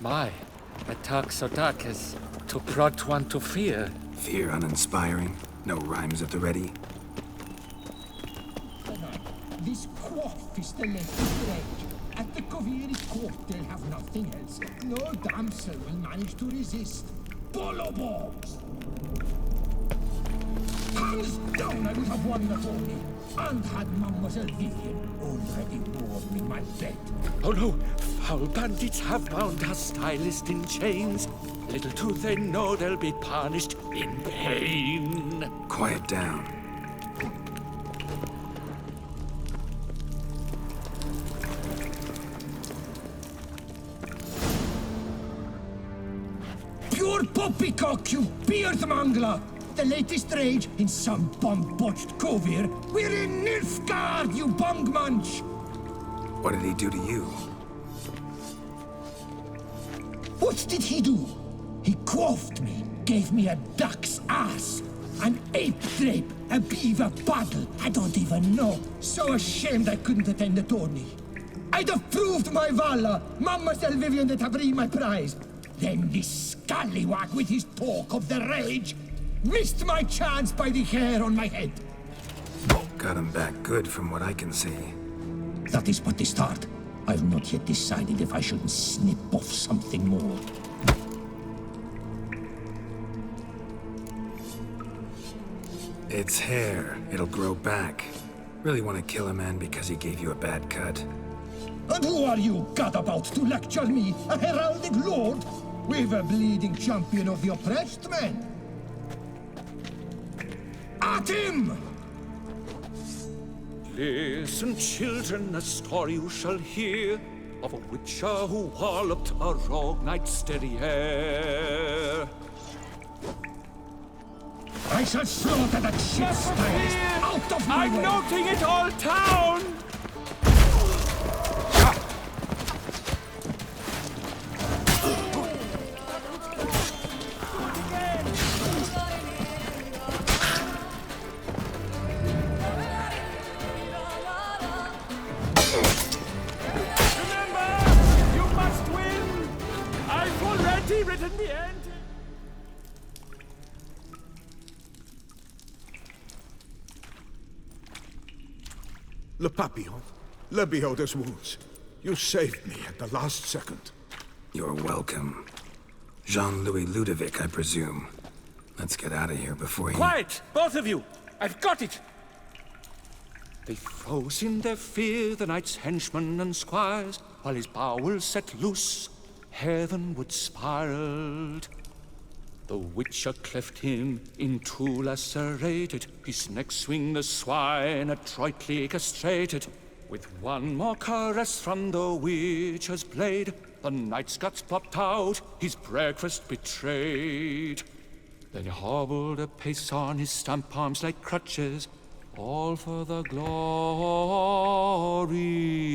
My, a talk so dark as to prod one to fear. Fear uninspiring? No rhymes at the ready? This quaff is the latest rage. At the Koviri court, they'll have nothing else. No damsel will manage to resist. Bolobogs! Hands down, I would have won the tourney. And had Mademoiselle Vivian already warned me my bet. Oh no, foul bandits have bound our stylist in chains. Little do they know they'll be punished in pain. Quiet down. Pure poppycock, you beard mangler! The latest rage in some bum-botched Kovir. We're in Nilfgaard, you bungmunch! What did he do to you? What did he do? He quaffed me, gave me a duck's ass, an ape drape, a beaver paddle. I don't even know. So ashamed I couldn't attend the tourney. I'd have proved my valor, Mademoiselle Vivian that have bring my prize. Then this scallywag with his talk of the rage missed my chance by the hair on my head. Got him back good from what I can see. That is but the start. I've not yet decided if I shouldn't snip off something more. It's hair. It'll grow back. Really want to kill a man because he gave you a bad cut? And who are you, gadabout, to lecture me, a heraldic lord? We're a bleeding champion of the oppressed men. At him! Listen, children, a story you shall hear of a witcher who walloped a rogue knight's steady hair. I shall slaughter that shit stylist out of my way! I'm noting it all town! Written the end. Le Papillon, Le Beholder's wounds. You saved me at the last second. You're welcome. Jean-Louis Ludovic, I presume. Let's get out of here before he... Quiet, both of you! I've got it! They froze in their fear, the knight's henchmen and squires, while his bowels set loose, heavenward spiraled. The witcher cleft him in two lacerated, his neck swing the swine adroitly castrated. With one more caress from the witcher's blade, the knight's guts popped out, his breakfast betrayed. Then he hobbled a pace on his stump arms like crutches, all for the glory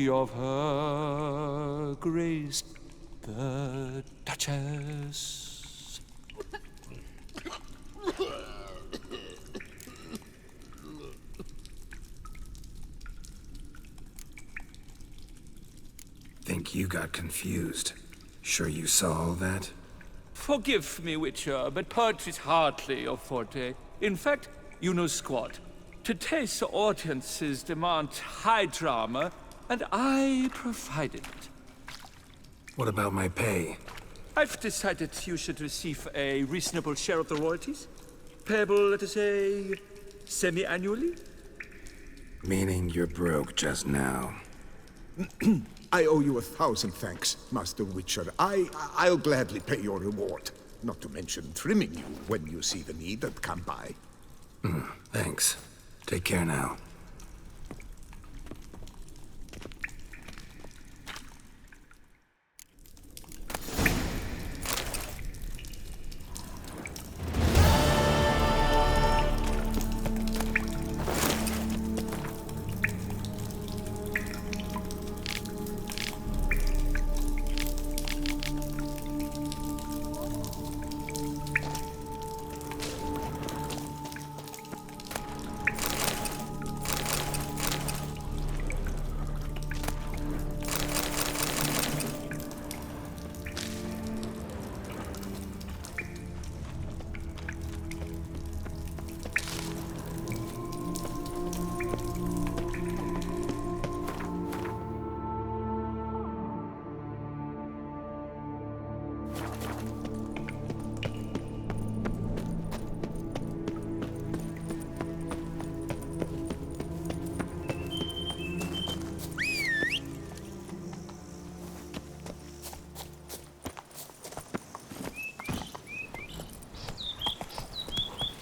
of her grace, the Duchess. Think you got confused. Sure you saw all that? Forgive me, Witcher, but poetry's hardly your forte. In fact, you know squat. Today's audiences demand high drama, and I provide it. What about my pay? I've decided you should receive a reasonable share of the royalties. Payable, let us say, semi-annually? Meaning you're broke just now. I owe you 1,000 thanks, Master Witcher. I'll gladly pay your reward. Not to mention trimming you when you see the need and come by. Thanks. Take care now.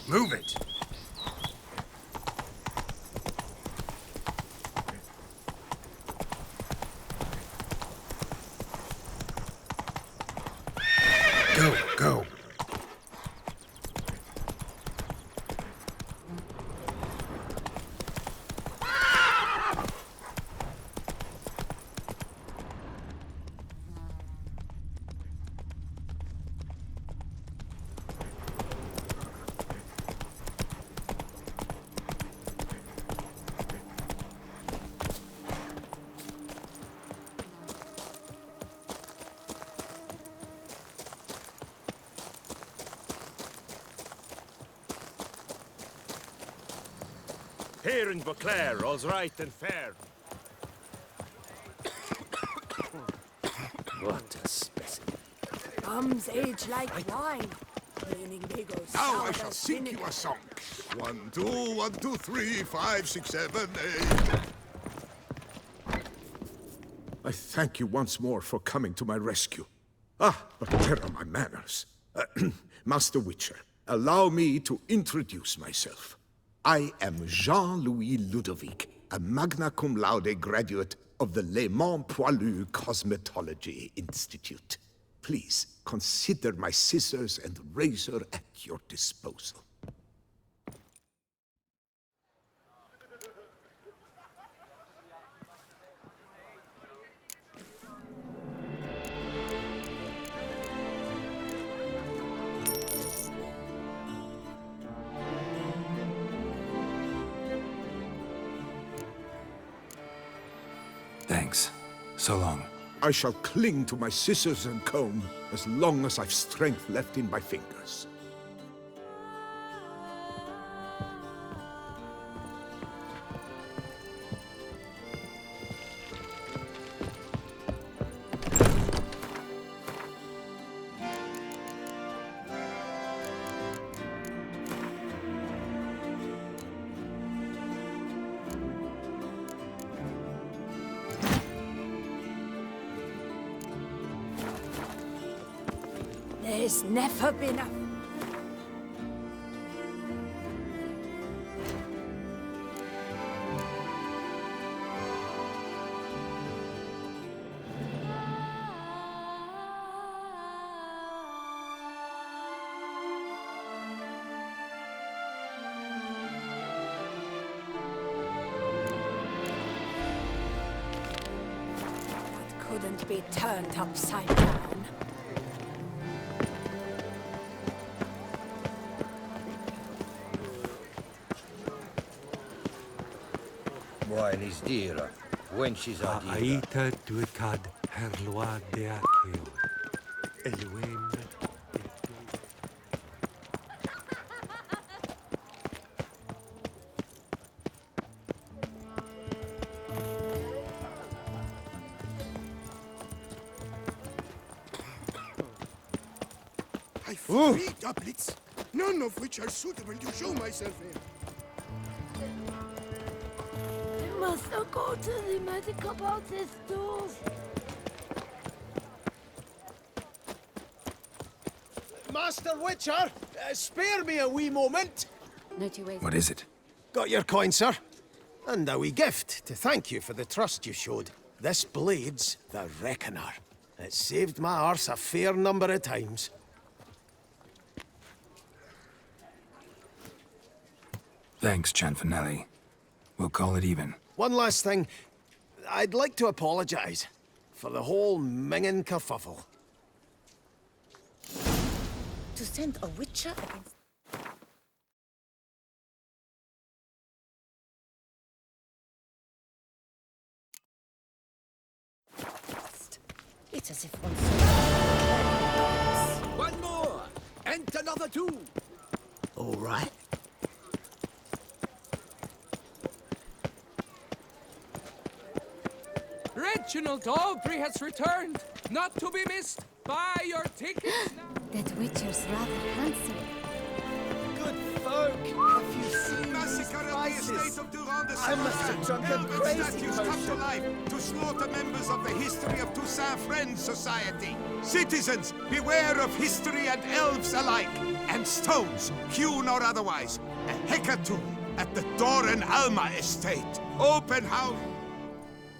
Move it! Go, go. Here in Beauclair, all's right and fair. What a specimen. Bums age like wine, meaning they go Now sour I shall as sing vinegar. you a song. 1, 2, 1, 2, 3, 5, 6, 7, 8. I thank you once more for coming to my rescue. Ah, but where are my manners? Master Witcher, allow me to introduce myself. I am Jean-Louis Ludovic, a magna cum laude graduate of the Le Mans Poilu Cosmetology Institute. Please consider my scissors and razor at your disposal. Thanks. So long. I shall cling to my scissors and comb as long as I've strength left in my fingers. There's never been a... That couldn't be turned upside down. Buenis dira, wenches are dira. Aita duikad herloa deakio. Eluem. I've 3 doublets, none of which are suitable to show myself in. We must not go to the medical about this stores. Master Witcher, spare me a wee moment. What is it? Got your coin, sir. And a wee gift to thank you for the trust you showed. This blade's the Reckoner. It saved my arse a fair number of times. Thanks, Cianfanelli. We'll call it even. One last thing. I'd like to apologize for the whole mingin' kerfuffle. To send a witcher against... It's as if one... One more, and another 2. All right. Reginald Aubrey has returned, not to be missed. Buy your tickets now. That witcher's rather handsome. Good folk, have you seen us massacre at the estate of Durand de I must have drunk a Velvet crazy statues come to potion. life to slaughter members of the History of Toussaint Friends Society. Citizens, beware of history and elves alike, and stones, hewn or otherwise. A hecatomb at the Doran Alma estate. Open house.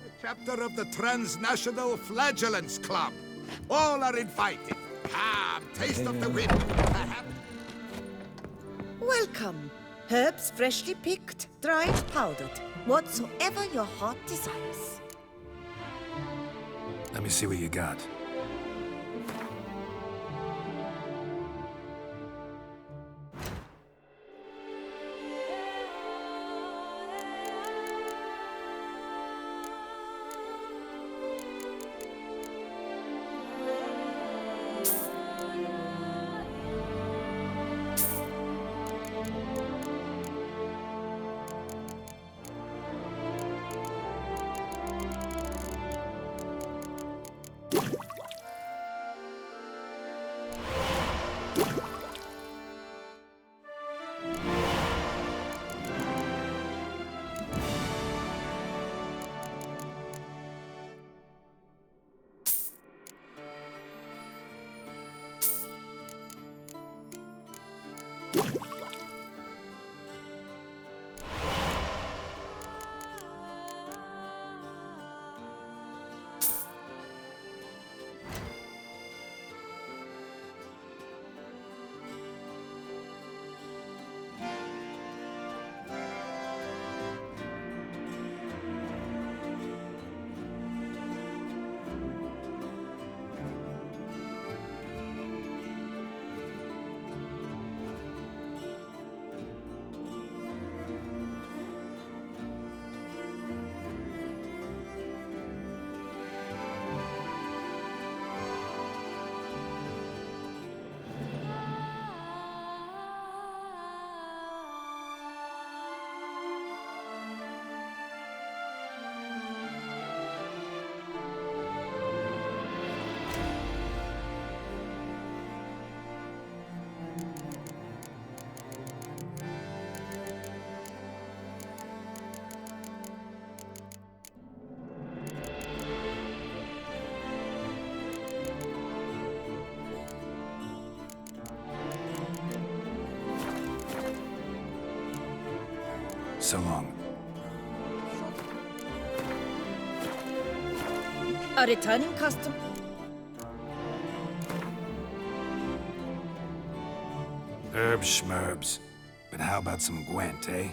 A chapter of the Transnational Flagellants Club. All are invited. Come, taste of the wind. Welcome. Herbs freshly picked, dried, powdered. Whatsoever your heart desires. Let me see what you got. So long. A returning custom. Herbs schmerbs. But how about some Gwent, eh?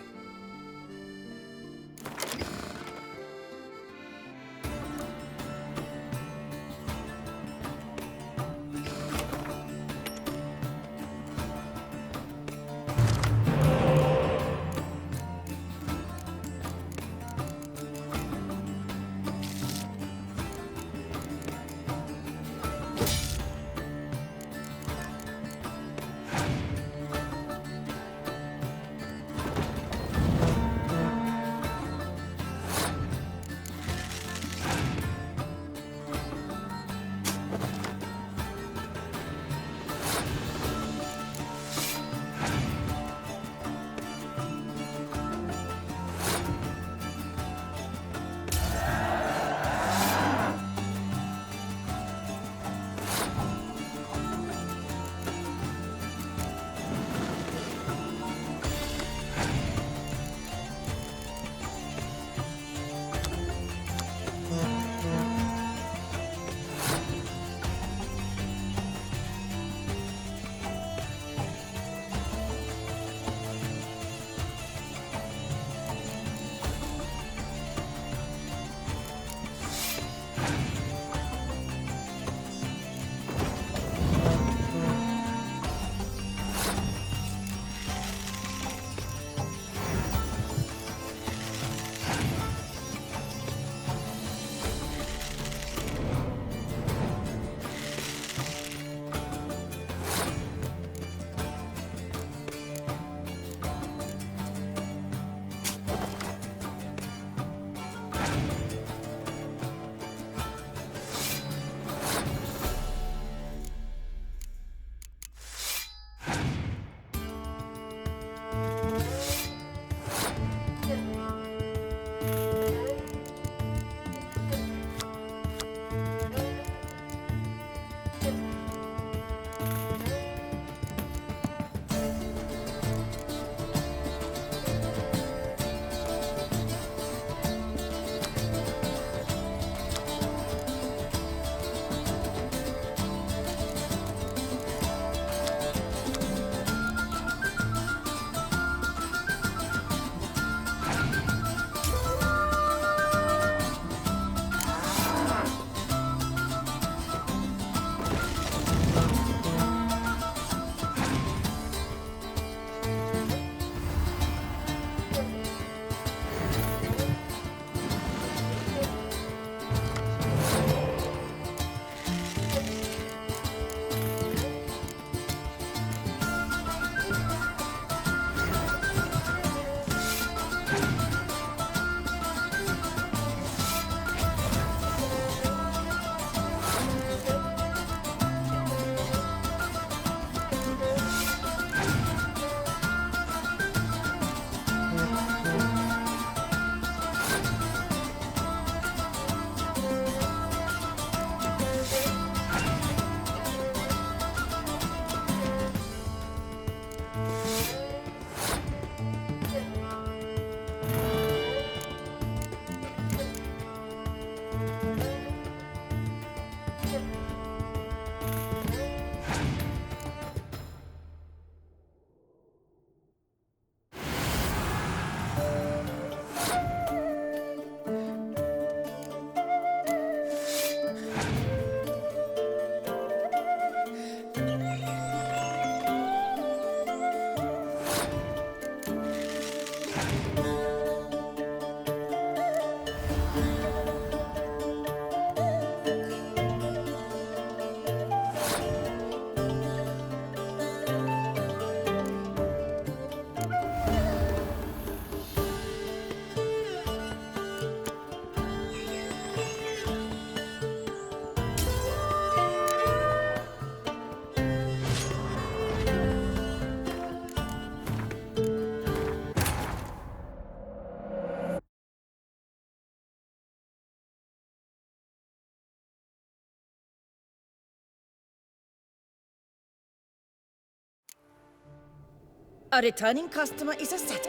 A returning customer is a set.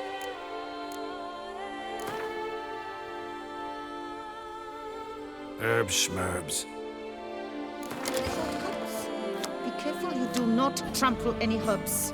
Herbs schmerbs. Be careful you do not trample any herbs.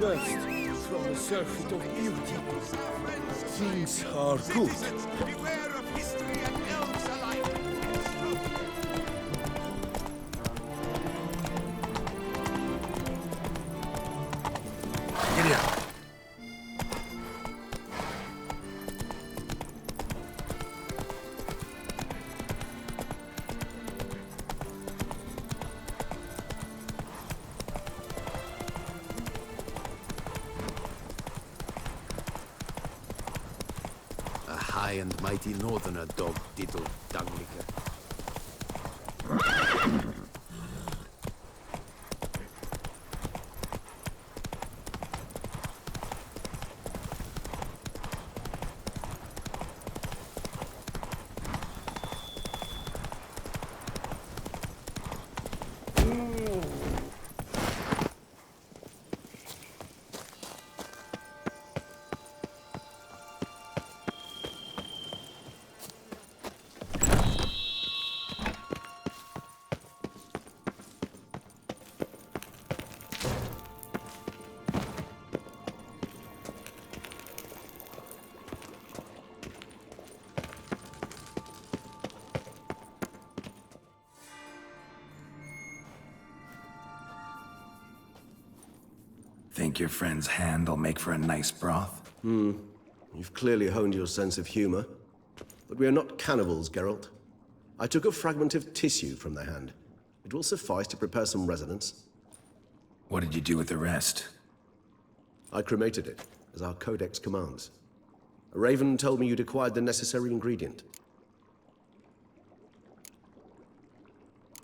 burst from the surfeit of beauty. Things are good. Beware of history and elves alike. Giddy up. A high and mighty northerner dog diddle dunglicker. Think your friend's hand will make for a nice broth? You've clearly honed your sense of humor. But we are not cannibals, Geralt. I took a fragment of tissue from their hand. It will suffice to prepare some resonance. What did you do with the rest? I cremated it, as our codex commands. A raven told me you'd acquired the necessary ingredient.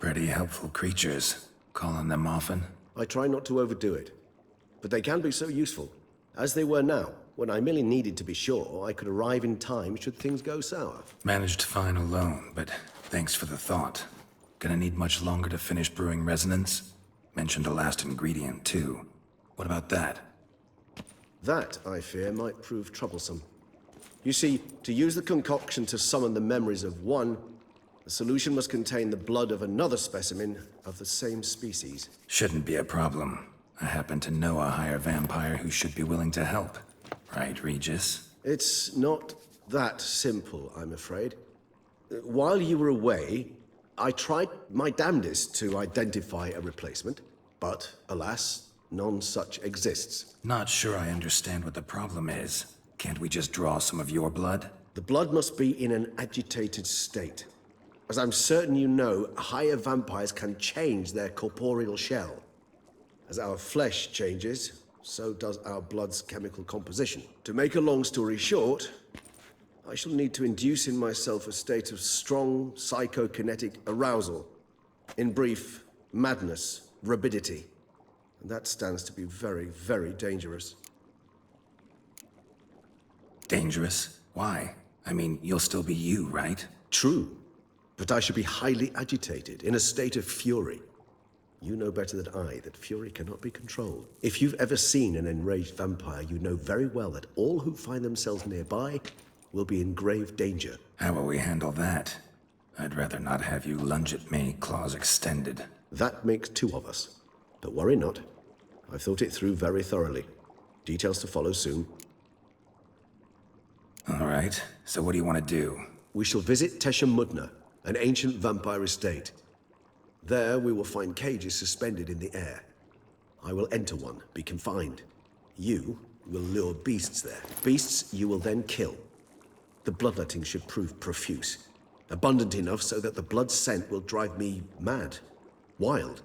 Pretty helpful creatures. Calling them often? I try not to overdo it. But they can be so useful, as they were now, when I merely needed to be sure I could arrive in time should things go sour. Managed fine alone, but thanks for the thought. Gonna need much longer to finish brewing resonance? Mentioned a last ingredient, too. What about that? That, I fear, might prove troublesome. You see, to use the concoction to summon the memories of one, the solution must contain the blood of another specimen of the same species. Shouldn't be a problem. I happen to know a higher vampire who should be willing to help. Right, Regis? It's not that simple, I'm afraid. While you were away, I tried my damnedest to identify a replacement, but alas, none such exists. Not sure I understand what the problem is. Can't we just draw some of your blood? The blood must be in an agitated state. As I'm certain you know, higher vampires can change their corporeal shell. As our flesh changes, so does our blood's chemical composition. To make a long story short, I shall need to induce in myself a state of strong psychokinetic arousal. In brief, madness, rabidity. And that stands to be very, very dangerous. Dangerous? Why? I mean, you'll still be you, right? True, but I should be highly agitated, in a state of fury. You know better than I that fury cannot be controlled. If you've ever seen an enraged vampire, you know very well that all who find themselves nearby will be in grave danger. How will we handle that? I'd rather not have you lunge at me, claws extended. That makes two of us. But worry not. I've thought it through very thoroughly. Details to follow soon. All right, so what do you want to do? We shall visit Tesham Mutna, an ancient vampire estate. There we will find cages suspended in the air. I will enter one, be confined. You will lure beasts there. Beasts you will then kill. The bloodletting should prove profuse. Abundant enough so that the blood scent will drive me mad. Wild.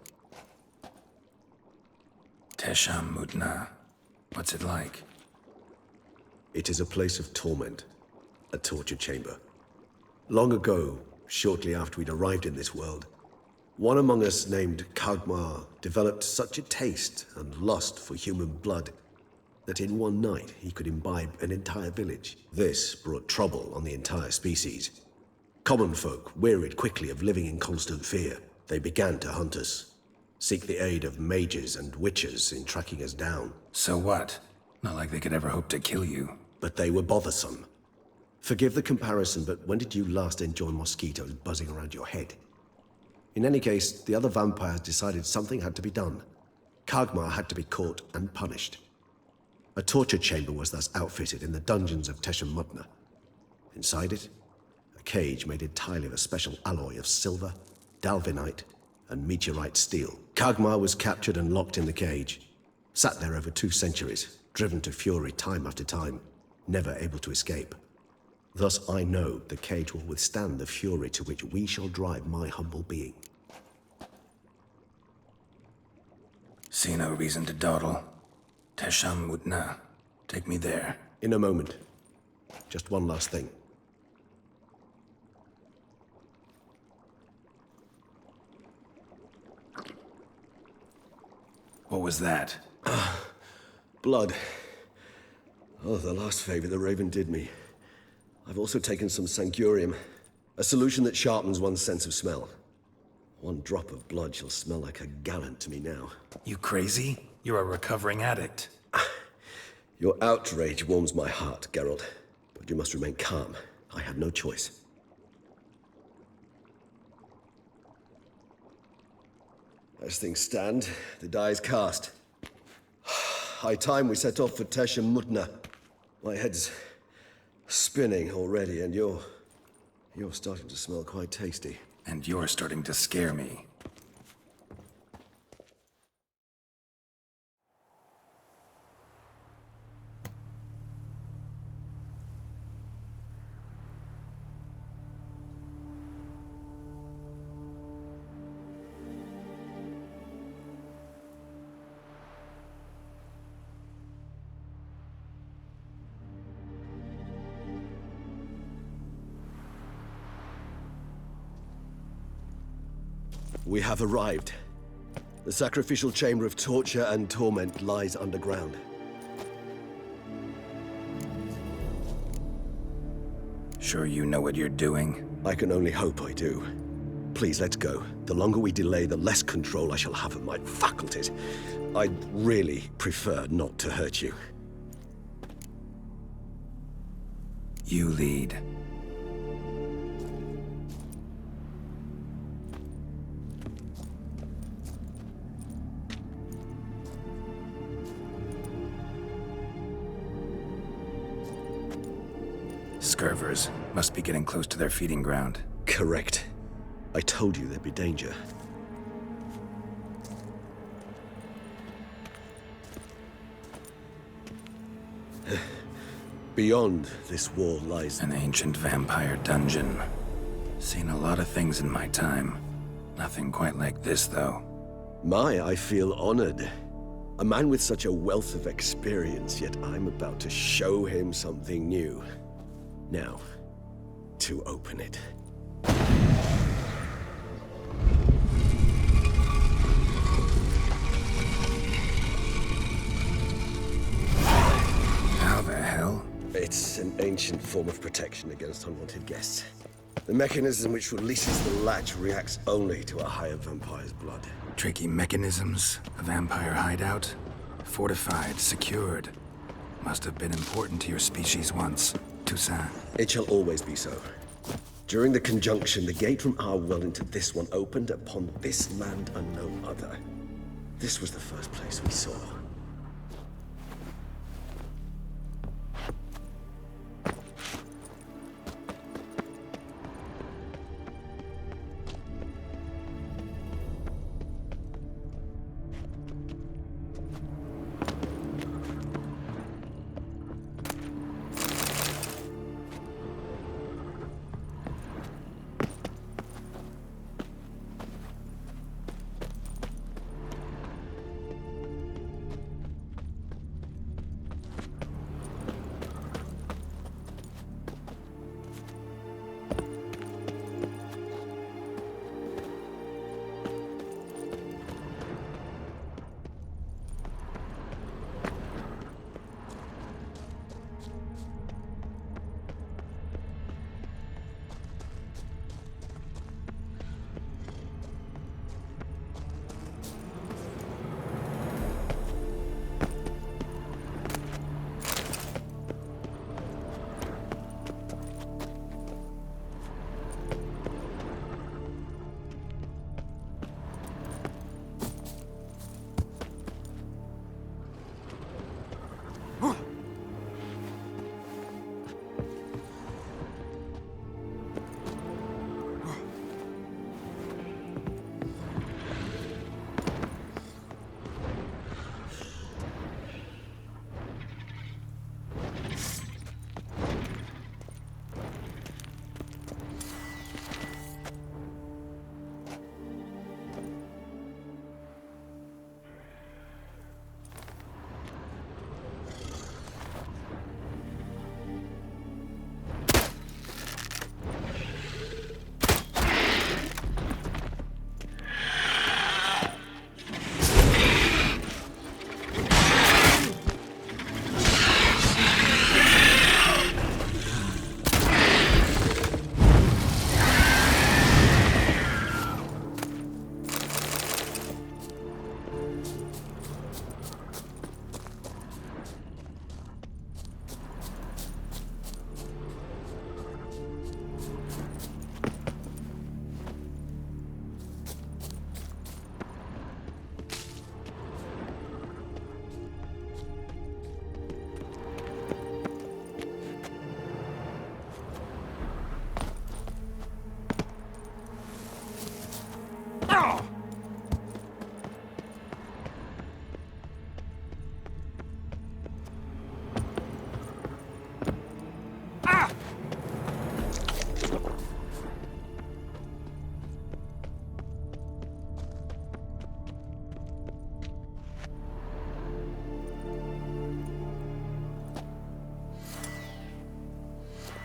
Tesham Mutna. What's it like? It is a place of torment. A torture chamber. Long ago, shortly after we'd arrived in this world, one among us named Kagmar developed such a taste and lust for human blood that in one night he could imbibe an entire village. This brought trouble on the entire species. Common folk wearied quickly of living in constant fear. They began to hunt us, seek the aid of mages and witches in tracking us down. So what? Not like they could ever hope to kill you. But they were bothersome. Forgive the comparison, but when did you last enjoy mosquitoes buzzing around your head? In any case, the other vampires decided something had to be done. Kagmar had to be caught and punished. A torture chamber was thus outfitted in the dungeons of Tesham Mutna. Inside it, a cage made entirely of a special alloy of silver, dalvinite, and meteorite steel. Kagmar was captured and locked in the cage. Sat there over 2 centuries, driven to fury time after time, never able to escape. Thus I know the cage will withstand the fury to which we shall drive my humble being. See no reason to dawdle. Tesham Mutna. Take me there. In a moment. Just one last thing. What was that? Blood. Oh, the last favor the Raven did me. I've also taken some Sancurium, a solution that sharpens one's sense of smell. 1 drop of blood shall smell like a gallon to me now. You crazy? You're a recovering addict. Your outrage warms my heart, Geralt. But you must remain calm. I have no choice. As things stand, the die is cast. High time we set off for Tesham Mutna. My head's spinning already, and you're starting to smell quite tasty. And you're starting to scare me. We have arrived. The sacrificial chamber of torture and torment lies underground. Sure you know what you're doing? I can only hope I do. Please, let's go. The longer we delay, the less control I shall have of my faculties. I'd really prefer not to hurt you. You lead. Scurvers must be getting close to their feeding ground. Correct. I told you there'd be danger. Beyond this wall lies an ancient vampire dungeon. Seen a lot of things in my time. Nothing quite like this, though. I feel honored. A man with such a wealth of experience, yet I'm about to show him something new. Now, to open it. How the hell? It's an ancient form of protection against unwanted guests. The mechanism which releases the latch reacts only to a higher vampire's blood. Tricky mechanisms, a vampire hideout. Fortified, secured. Must have been important to your species once. Toussaint. It shall always be so. During the conjunction, the gate from our well into this one opened upon this land and no other. This was the first place we saw.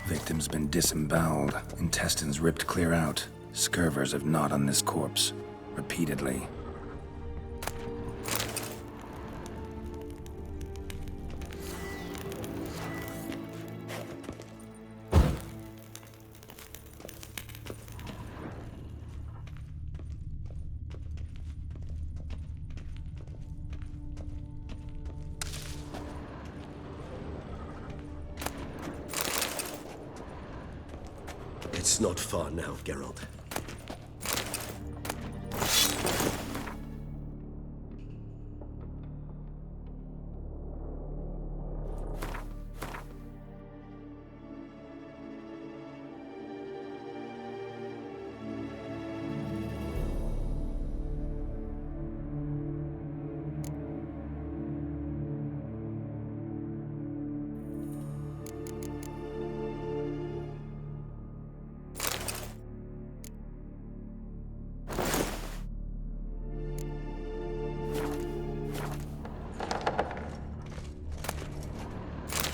Victim's been disemboweled, intestines ripped clear out. Scurvers have gnawed on this corpse. Repeatedly. It's not far now, Geralt.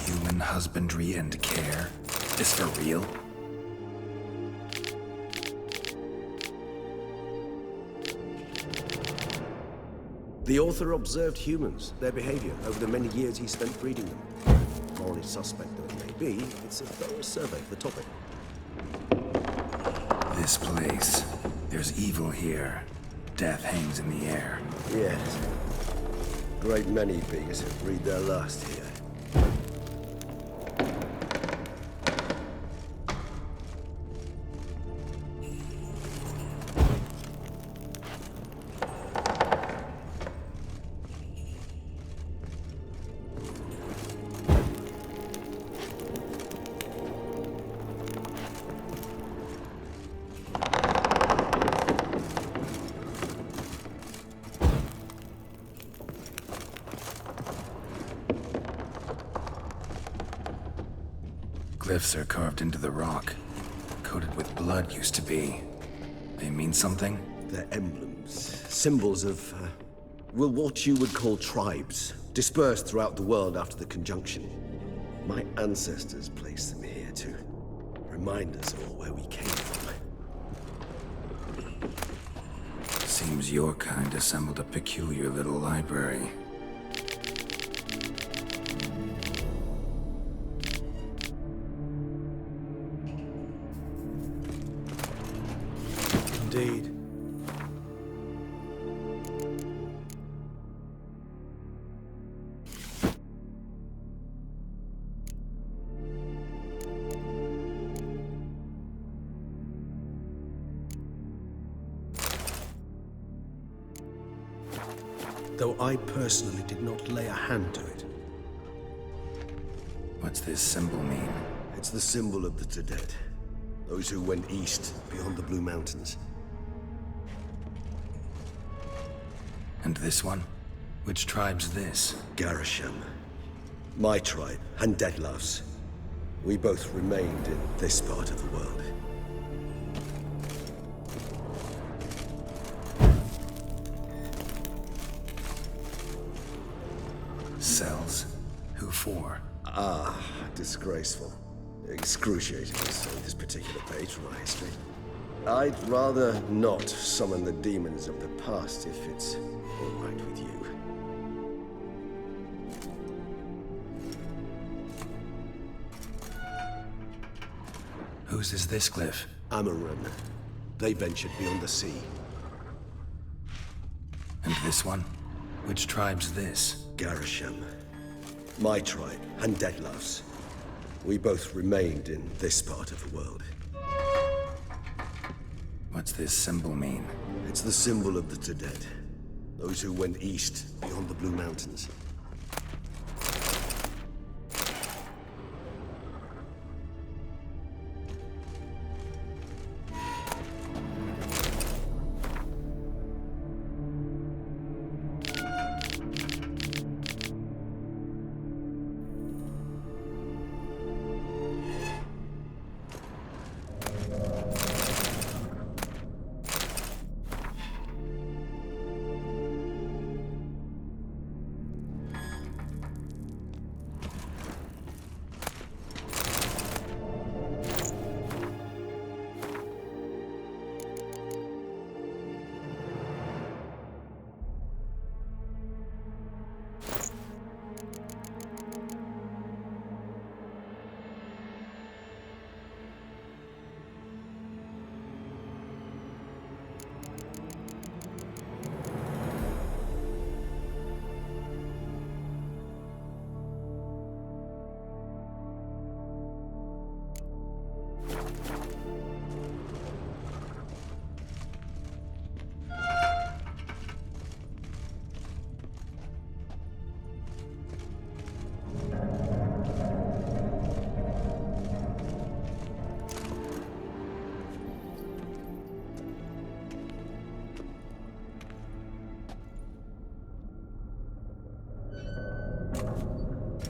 Human husbandry and care? Is for real? The author observed humans, their behavior, over the many years he spent breeding them. Morally suspect though it may be, it's a thorough survey of the topic. This place. There's evil here. Death hangs in the air. Yes. Great many beings have breathed their last here. Glyphs are carved into the rock. Coated with blood used to be. They mean something? They're emblems, symbols of, well, what you would call tribes, dispersed throughout the world after the conjunction. My ancestors placed them here to remind us all where we came from. Seems your kind assembled a peculiar little library. Indeed. Though I personally did not lay a hand to it. What's this symbol mean? It's the symbol of the Dead. Those who went east, beyond the Blue Mountains. And this one? Which tribe's this? Garisham. My tribe, and Deadlove's. We both remained in this part of the world. Cells? Who for? Ah, disgraceful. Excruciating to say this particular page from our history. I'd rather not summon the demons of the past if it's all right with you. Whose is this glyph? Amaran. They ventured beyond the sea. And this one? Which tribe's this? Garisham. My tribe, and Deadlove's. We both remained in this part of the world. What's this symbol mean? It's the symbol of the Dead. Those who went east, beyond the Blue Mountains.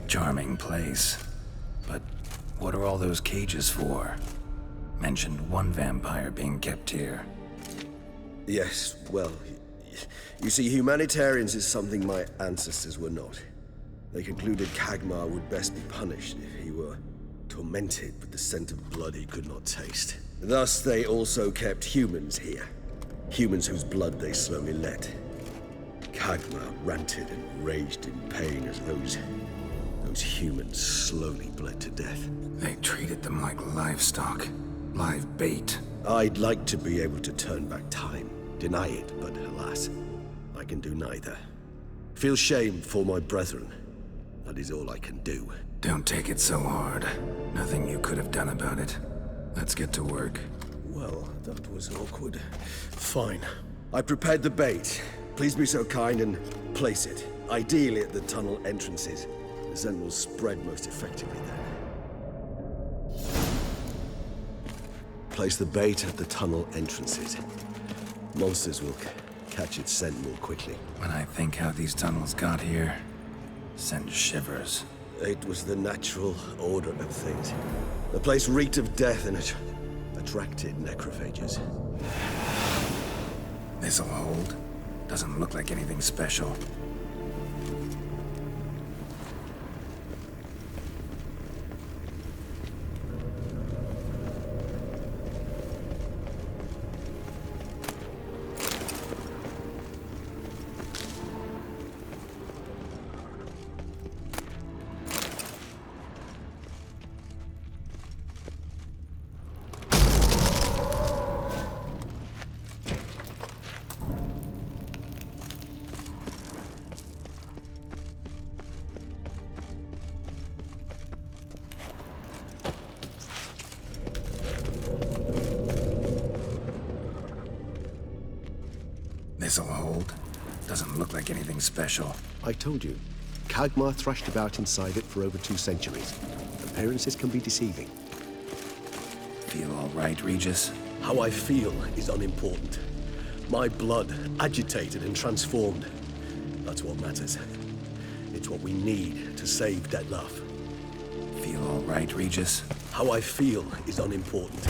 Charming place. But what are all those cages for? Mentioned one vampire being kept here. Yes, well, you see, humanitarians is something my ancestors were not. They concluded Kagmar would best be punished if he were tormented with the scent of blood he could not taste. Thus, they also kept humans here. Humans whose blood they slowly let. Kagmar ranted and raged in pain as those humans slowly bled to death. They treated them like livestock. Live bait. I'd like to be able to turn back time. Deny it, but alas, I can do neither. Feel shame for my brethren. That is all I can do. Don't take it so hard. Nothing you could have done about it. Let's get to work. Well, that was awkward. Fine. I prepared the bait. Please be so kind and place it. Ideally at the tunnel entrances. The scent will spread most effectively then. Place the bait at the tunnel entrances. Monsters will catch its scent more quickly. When I think how these tunnels got here, send shivers. It was the natural order of things. The place reeked of death and it attracted necrophages. This'll hold. Doesn't look like anything special. This'll hold. Doesn't look like anything special. I told you. Kagmar thrashed about inside it for over 2 centuries. Appearances can be deceiving. Feel all right, Regis? How I feel is unimportant. My blood agitated and transformed. That's what matters. It's what we need to save Detlef. Feel all right, Regis? How I feel is unimportant.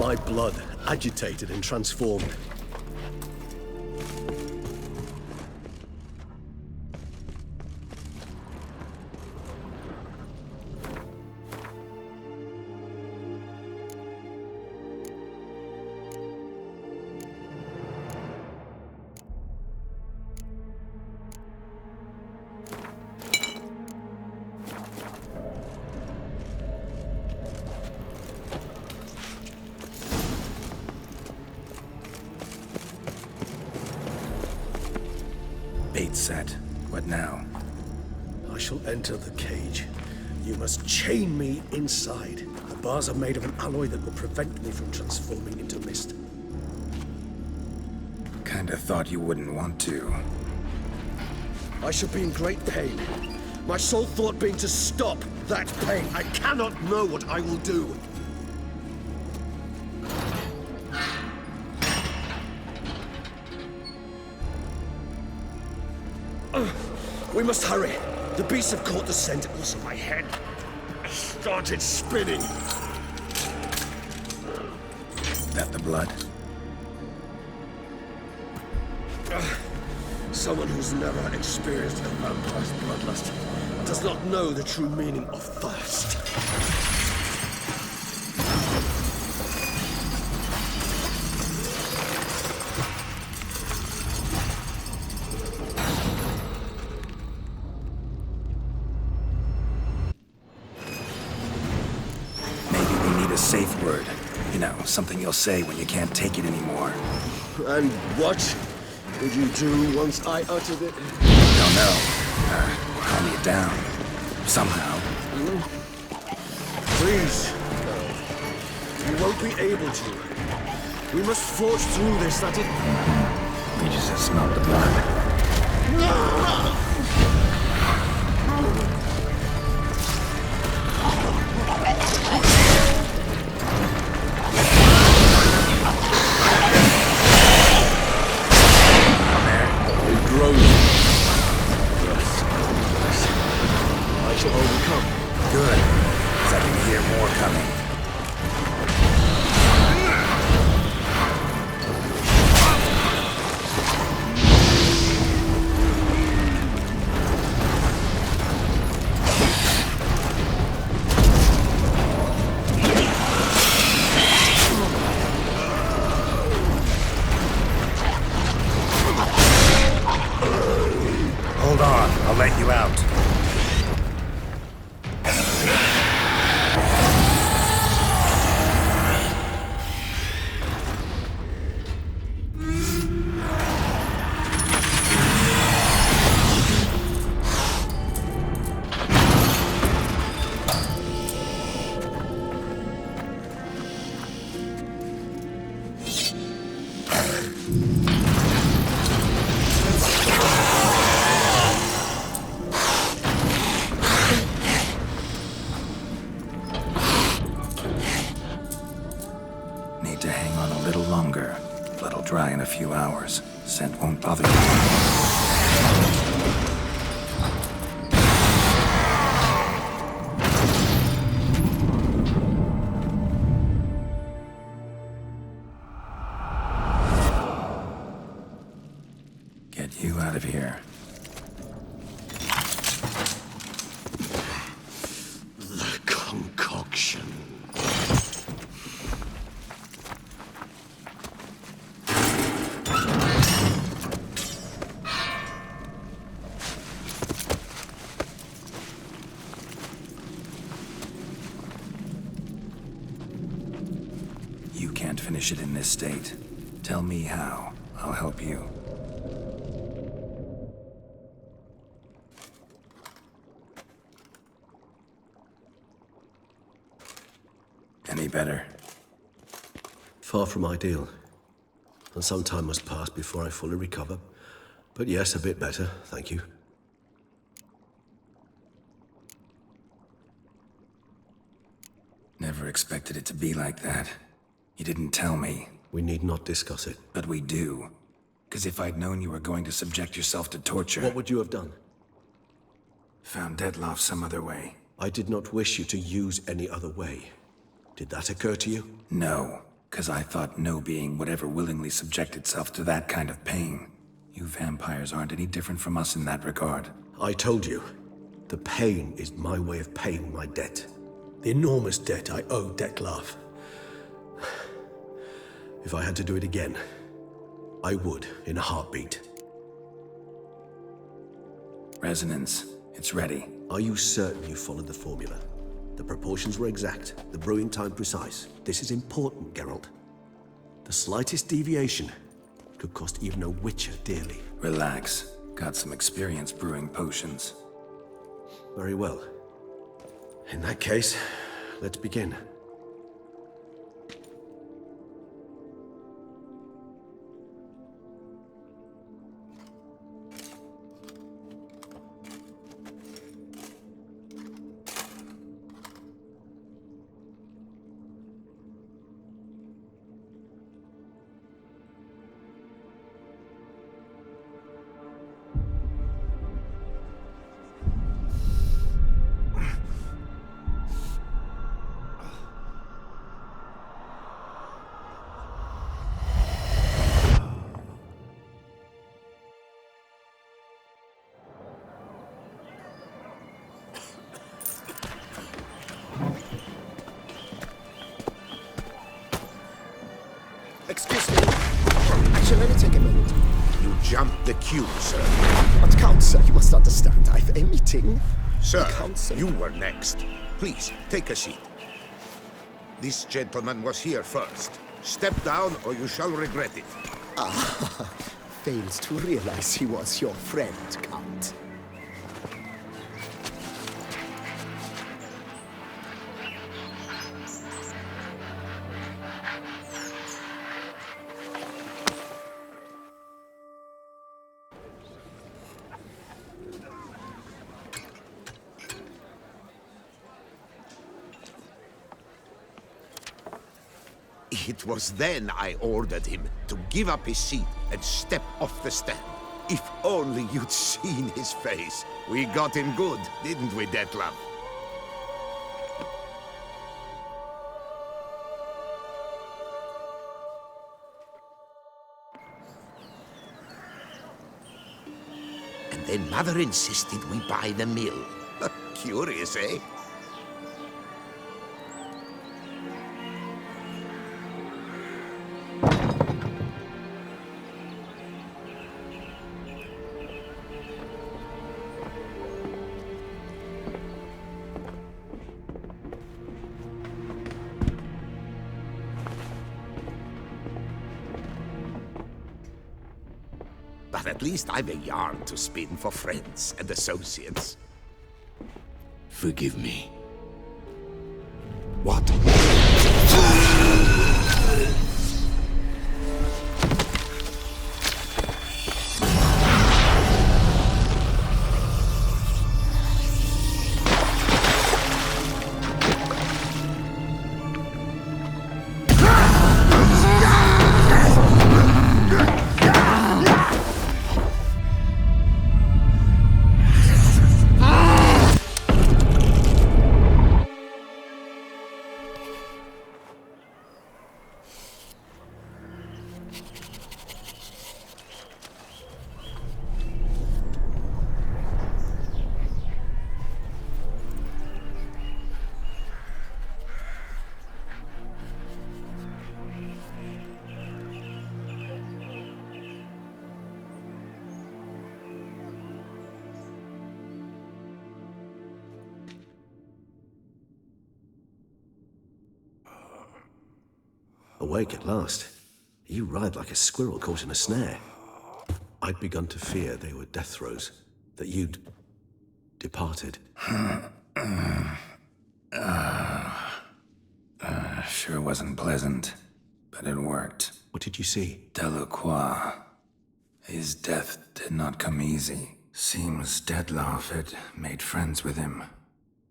My blood agitated and transformed. Bait set. What now? I shall enter the cage. You must chain me inside. The bars are made of an alloy that will prevent me from transforming into mist. Kinda thought you wouldn't want to. I shall be in great pain. My sole thought being to stop that pain. I cannot know what I will do. We must hurry. The beasts have caught the scent. Also, my head started spinning. That the blood? Someone who's never experienced a vampire's bloodlust does not know the true meaning of thirst. Safe word. You know, something you'll say when you can't take it anymore. And what would you do once I uttered it? Don't know. Calm you down. Somehow. Please. won't be able to. We must forge through this, that it... Regis has smelled the blood. It grows. I shall overcome. Good, 'cause I can hear more coming. Hold on, I'll let you out. Need to hang on a little longer. Blood'll dry in a few hours. Scent won't bother you. Get you out of here. The concoction. You can't finish it in this state. Tell me how. I'll help you. Any better? Far from ideal. And some time must pass before I fully recover. But yes, a bit better, thank you. Never expected it to be like that. You didn't tell me. We need not discuss it. But we do. 'Cause if I'd known you were going to subject yourself to torture... What would you have done? Found Dettlaff some other way. I did not wish you to use any other way. Did that occur to you? No, 'cause I thought no being would ever willingly subject itself to that kind of pain. You vampires aren't any different from us in that regard. I told you, the pain is my way of paying my debt. The enormous debt I owe Dettlaff. If I had to do it again, I would, in a heartbeat. Resonance. It's ready. Are you certain you followed the formula? The proportions were exact, the brewing time precise. This is important, Geralt. The slightest deviation could cost even a witcher dearly. Relax. Got some experience brewing potions. Very well. In that case, let's begin. Excuse me. Actually, let me take a minute. You jumped the queue, sir. But Count, sir, you must understand. I've a meeting. Sir, Count, sir. you were next. Please, take a seat. This gentleman was here first. Step down or you shall regret it. Ah, fails to realize he was your friend, Count. It was then I ordered him to give up his seat and step off the stand. If only you'd seen his face. We got him good, didn't we, Detlef? And then Mother insisted we buy the mill. Curious, eh? But at least I've a yarn to spin for friends and associates. Forgive me. What? Awake at last. You ride like a squirrel caught in a snare. I'd begun to fear they were death throes, that you'd departed. Sure wasn't pleasant, but it worked. What did you see? Delacroix. His death did not come easy. Seems Detlef had made friends with him.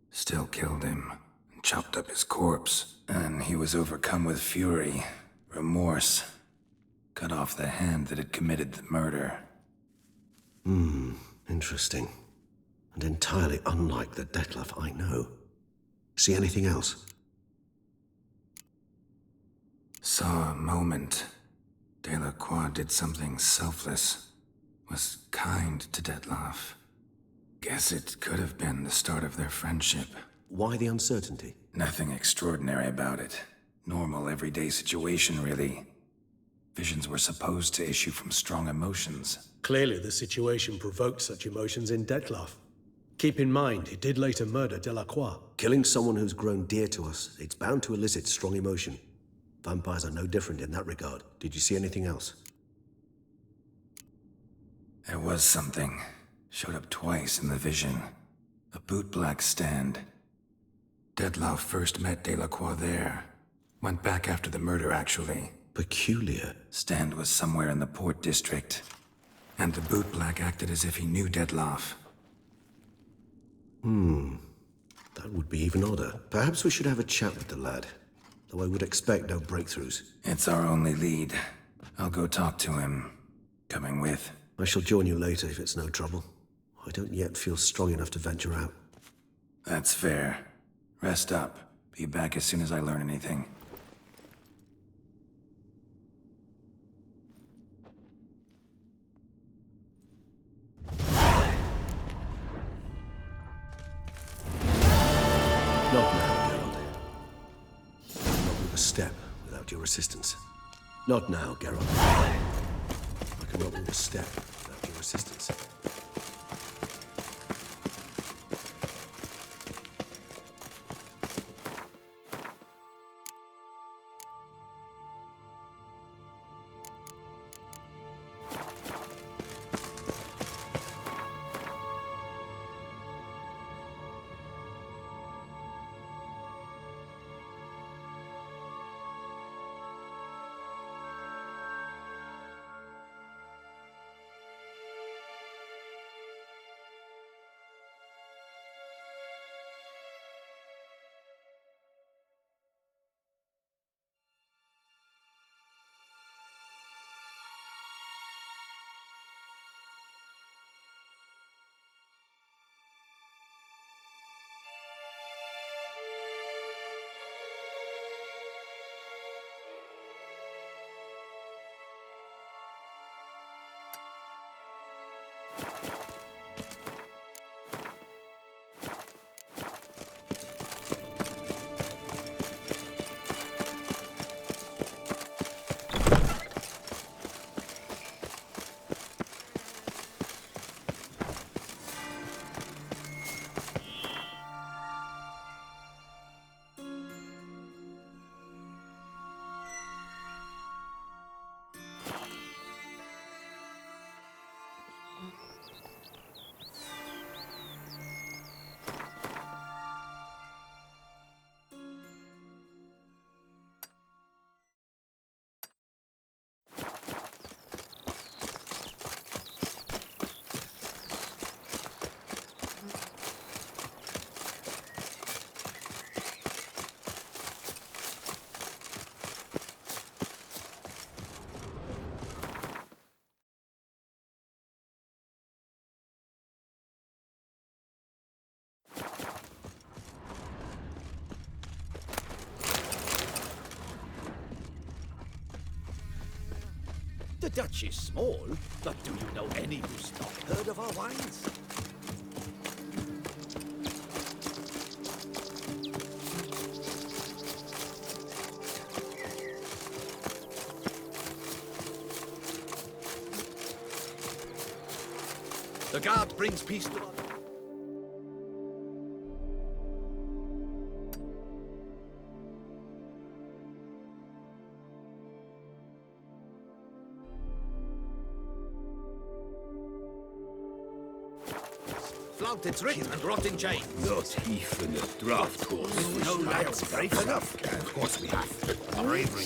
Still killed him, and chopped up his corpse. And he was overcome with fury, remorse. Cut off the hand that had committed the murder. Interesting. And entirely unlike the Detlef I know. See anything else? Saw a moment. Delacroix did something selfless. Was kind to Detlef. Guess it could have been the start of their friendship. Why the uncertainty? Nothing extraordinary about it. Normal, everyday situation, really. Visions were supposed to issue from strong emotions. Clearly, the situation provoked such emotions in Detlef. Keep in mind, he did later murder Delacroix. Killing someone who's grown dear to us, it's bound to elicit strong emotion. Vampires are no different in that regard. Did you see anything else? There was something. Showed up twice in the vision. A bootblack stand. Detlef first met Delacroix there. Went back after the murder, actually. Peculiar. Stand was somewhere in the port district. And the bootblack acted as if he knew Detlef. That would be even odder. Perhaps we should have a chat with the lad. Though I would expect no breakthroughs. It's our only lead. I'll go talk to him. Coming with. I shall join you later if it's no trouble. I don't yet feel strong enough to venture out. That's fair. Rest up. Be back as soon as I learn anything. Not now, Geralt. Not move a step without your assistance. Not now, Geralt. I cannot move a step without your assistance. The Dutch is small, but do you know any who's not heard of our wines? The guard brings peace to our... Flout its writ and rotting chains. Not even a draft horse. No lads brave enough. Of course we have. Bravery